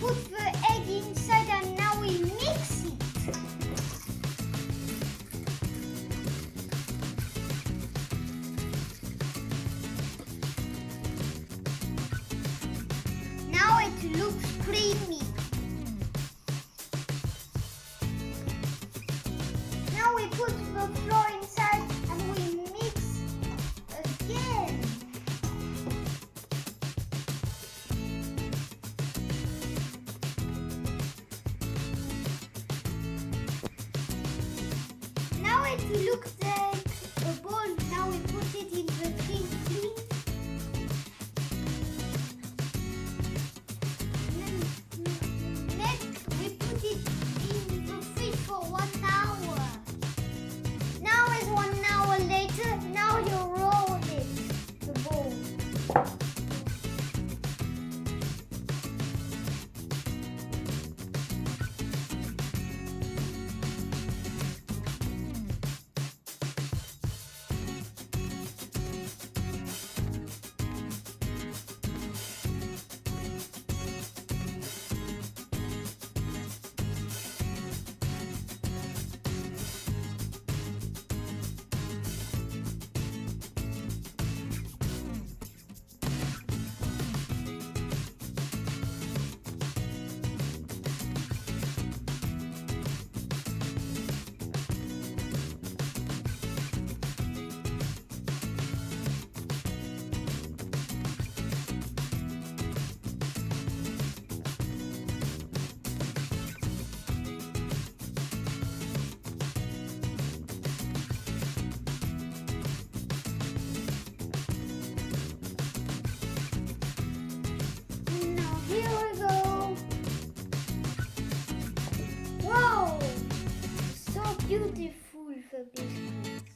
put the egg inside and now we mix it. Now it looks creamy. Now we put the flour inside and we mix again. Now it looks like a ball. Now we put it in the thing. Next we put it in the fridge for 1 hour. Now it's 1 hour later. Now you roll it, the ball. Now here we go. Wow, so beautiful the biscuits.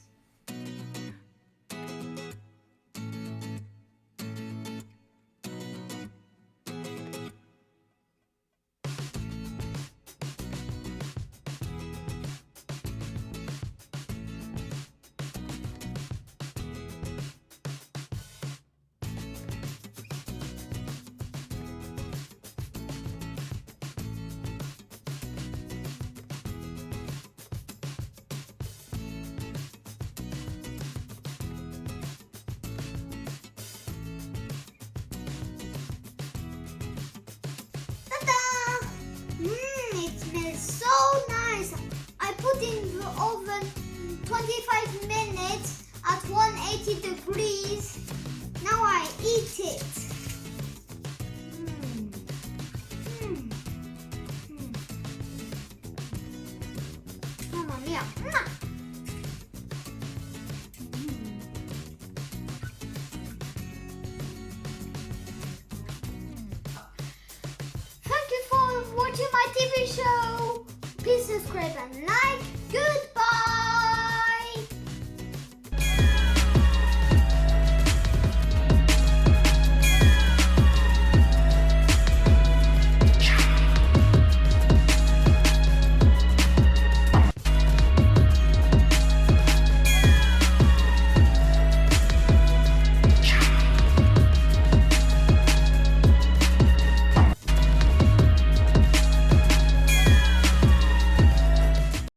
Ta-da! It smells so nice. I put in the oven 25 minutes at 180 degrees. Now I eat it. Mamma mia. Thank you for watching my TV show. Please subscribe and like.